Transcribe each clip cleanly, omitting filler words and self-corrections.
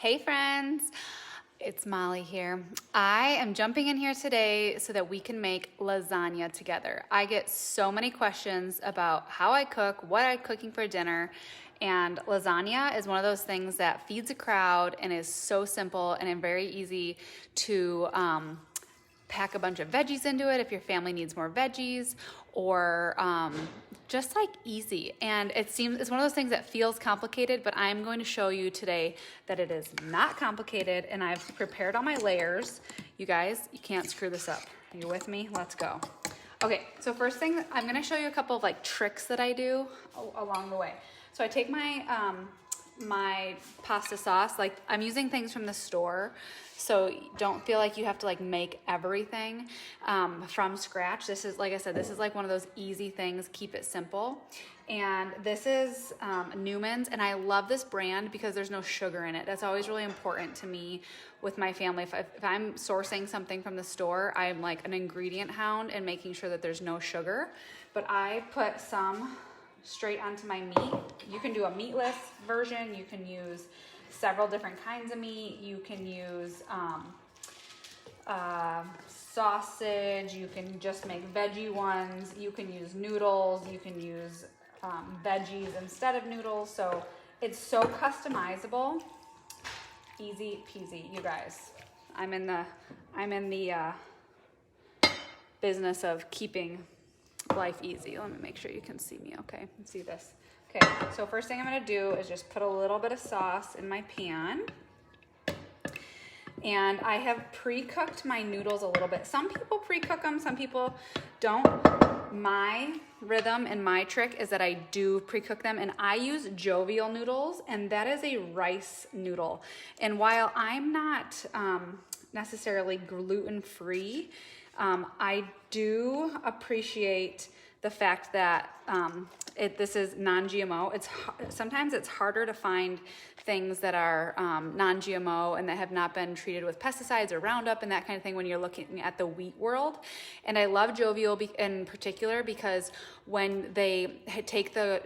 Hey friends, it's Molly here. I am jumping in here today so that we can make lasagna together. I get so many questions about how I cook, what I'm cooking for dinner, and lasagna is one of those things that feeds a crowd and is so simple and very easy to pack a bunch of veggies into it if your family needs more veggies, or just like easy. And it's one of those things that feels complicated, but I'm going to show you today that it is not complicated, and I've prepared all my layers. You guys, you can't screw this up. Are you with me? Let's go. Okay, so first thing, I'm gonna show you a couple of like tricks that I do along the way. So I take my my pasta sauce, like I'm using things from the store, so don't feel like you have to like make everything from scratch. This is, like I said, this is like one of those easy things, keep it simple. And this is Newman's, and I love this brand because there's no sugar in it. That's always really important to me with my family. If I'm sourcing something from the store, I'm like an ingredient hound and making sure that there's no sugar. But I put some straight onto my meat. You can do a meatless version. You can use several different kinds of meat. You can use sausage. You can just make veggie ones. You can use noodles. You can use veggies instead of noodles. So it's so customizable. Easy peasy, you guys. I'm in the business of keeping life easy. Let me make sure you can see me okay. Let's see this. Okay, so first thing I'm gonna do is just put a little bit of sauce in my pan. And I have pre-cooked my noodles a little bit. Some people pre-cook them, some people don't. My rhythm and my trick is that I do pre-cook them, and I use Jovial noodles, and that is a rice noodle. And while I'm not necessarily gluten-free, I do appreciate the fact that this is non-GMO. Sometimes it's harder to find things that are non-GMO and that have not been treated with pesticides or Roundup and that kind of thing when you're looking at the wheat world. And I love Jovial in particular because when they take the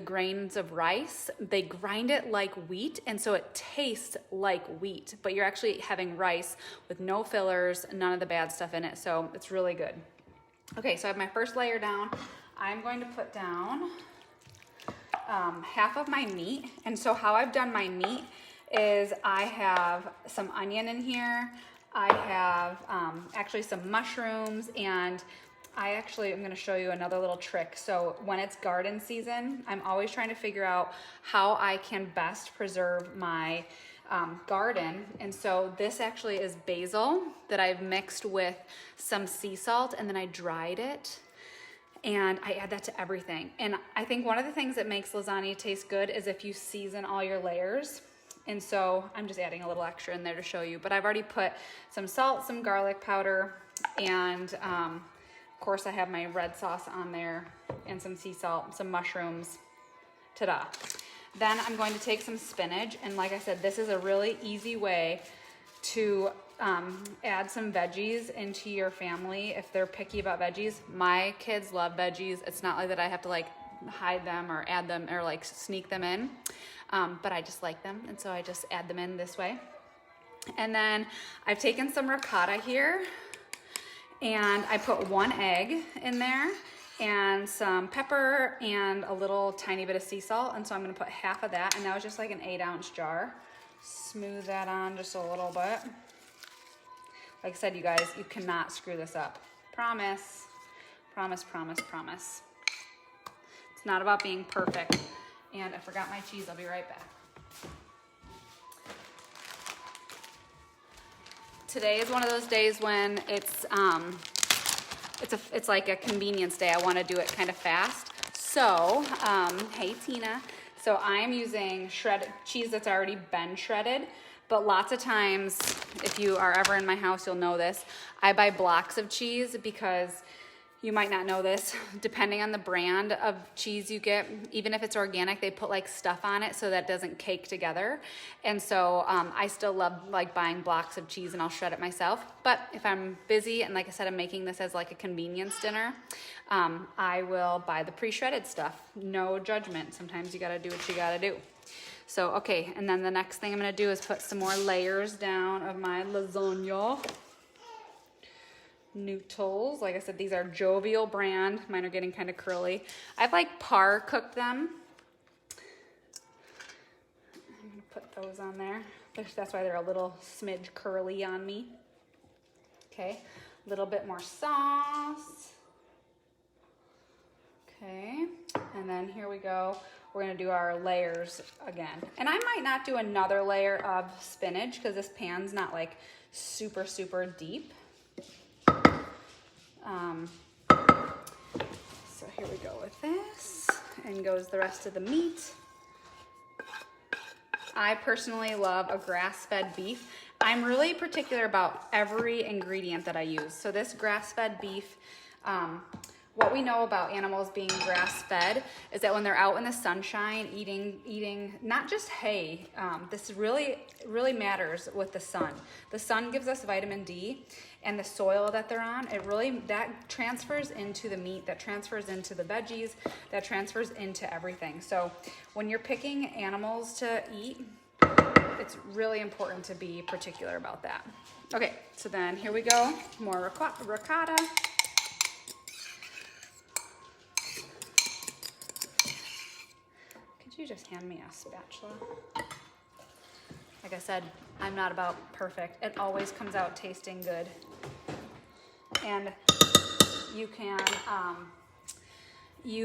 grains of rice, they grind it like wheat, and so it tastes like wheat, but you're actually having rice with no fillers, none of the bad stuff in it, so it's really good. Okay, so I have my first layer down. I'm going to put down half of my meat. And so how I've done my meat is I have some onion in here. I have actually some mushrooms, and I'm going to show you another little trick. So when it's garden season, I'm always trying to figure out how I can best preserve my garden. And so this actually is basil that I've mixed with some sea salt, and then I dried it, and I add that to everything. And I think one of the things that makes lasagna taste good is if you season all your layers. And so I'm just adding a little extra in there to show you, but I've already put some salt, some garlic powder, and of course I have my red sauce on there, and some sea salt, some mushrooms. Ta-da. Then I'm going to take some spinach, and like I said, this is a really easy way to add some veggies into your family if they're picky about veggies. My kids love veggies. It's not like that I have to like hide them or add them or like sneak them in, but I just like them, and so I just add them in this way. And then I've taken some ricotta here, and I put 1 egg in there, and some pepper, and a little tiny bit of sea salt. And so I'm gonna put half of that, and that was just like an 8-ounce jar. Smooth that on just a little bit. Like I said, you guys, you cannot screw this up. Promise, promise, promise, promise. It's not about being perfect. And I forgot my cheese, I'll be right back. Today is one of those days when it's like a convenience day. I want to do it kind of fast. So, hey Tina. So I'm using shredded cheese that's already been shredded, but lots of times, if you are ever in my house, you'll know this. I buy blocks of cheese because you might not know this. Depending on the brand of cheese you get, even if it's organic, they put like stuff on it so that it doesn't cake together. And so I still love like buying blocks of cheese, and I'll shred it myself. But if I'm busy, and like I said, I'm making this as like a convenience dinner, I will buy the pre-shredded stuff. No judgment. Sometimes you gotta do what you gotta do. So, okay, and then the next thing I'm gonna do is put some more layers down of my lasagna. Noodles, like I said, these are Jovial brand. Mine are getting kind of curly. I've like par cooked them. I'm gonna put those on there. That's why they're a little smidge curly on me. Okay, a little bit more sauce. Okay, and then here we go. We're gonna do our layers again. And I might not do another layer of spinach because this pan's not like super, super deep. So here we go with this, and goes the rest of the meat. I personally love a grass-fed beef. I'm really particular about every ingredient that I use. So this grass-fed beef, what we know about animals being grass-fed is that when they're out in the sunshine eating not just hay, this really matters with the sun. The sun gives us vitamin D, and the soil that they're on, that transfers into the meat, that transfers into the veggies, that transfers into everything. So when you're picking animals to eat, it's really important to be particular about that. Okay, so then here we go, more ricotta. Could you just hand me a spatula? Like I said, I'm not about perfect. It always comes out tasting good. And you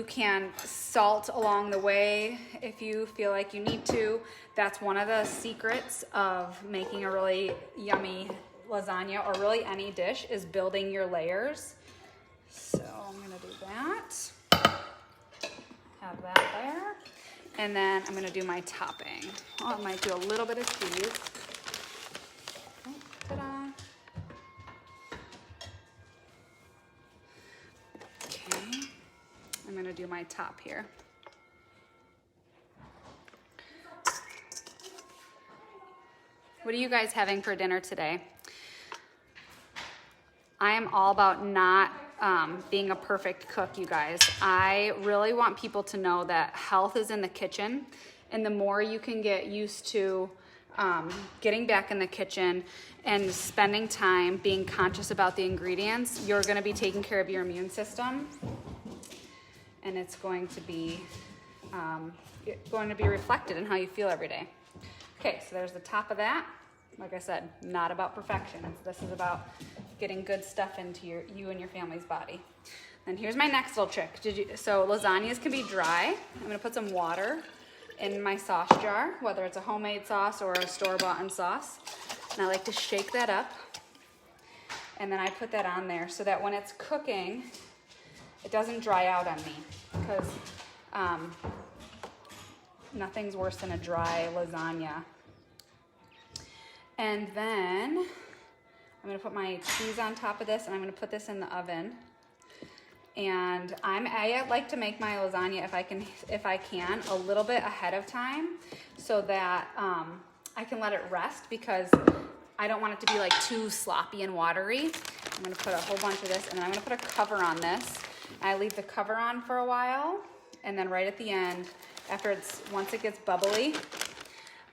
can salt along the way if you feel like you need to. That's one of the secrets of making a really yummy lasagna, or really any dish, is building your layers. So I'm gonna do that. Have that there. And then I'm gonna do my topping. Oh, I might do a little bit of cheese. Oh, ta-da. Okay, I'm gonna do my top here. What are you guys having for dinner today? I am all about not being a perfect cook, you guys. I really want people to know that health is in the kitchen, and the more you can get used to getting back in the kitchen and spending time being conscious about the ingredients, you're gonna be taking care of your immune system, and it's going to be reflected in how you feel every day. Okay, so there's the top of that. Like I said, not about perfection. This is about getting good stuff into you and your family's body. And here's my next little trick. So lasagnas can be dry. I'm gonna put some water in my sauce jar, whether it's a homemade sauce or a store-bought sauce. And I like to shake that up. And then I put that on there so that when it's cooking, it doesn't dry out on me. Because nothing's worse than a dry lasagna. And then I'm gonna put my cheese on top of this, and I'm gonna put this in the oven. And I like to make my lasagna, if I can, a little bit ahead of time, so that I can let it rest, because I don't want it to be like too sloppy and watery. I'm gonna put a whole bunch of this, and then I'm gonna put a cover on this. I leave the cover on for a while, and then right at the end, once it gets bubbly,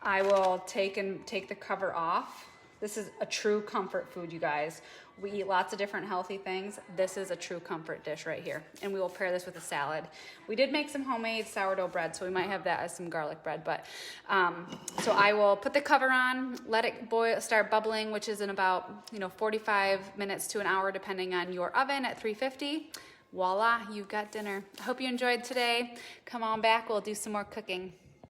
I will take the cover off. This is a true comfort food, you guys. We eat lots of different healthy things. This is a true comfort dish right here. And we will pair this with a salad. We did make some homemade sourdough bread, so we might have that as some garlic bread. But so I will put the cover on, let it boil, start bubbling, which is in about 45 minutes to an hour, depending on your oven, at 350. Voila, you've got dinner. I hope you enjoyed today. Come on back, we'll do some more cooking.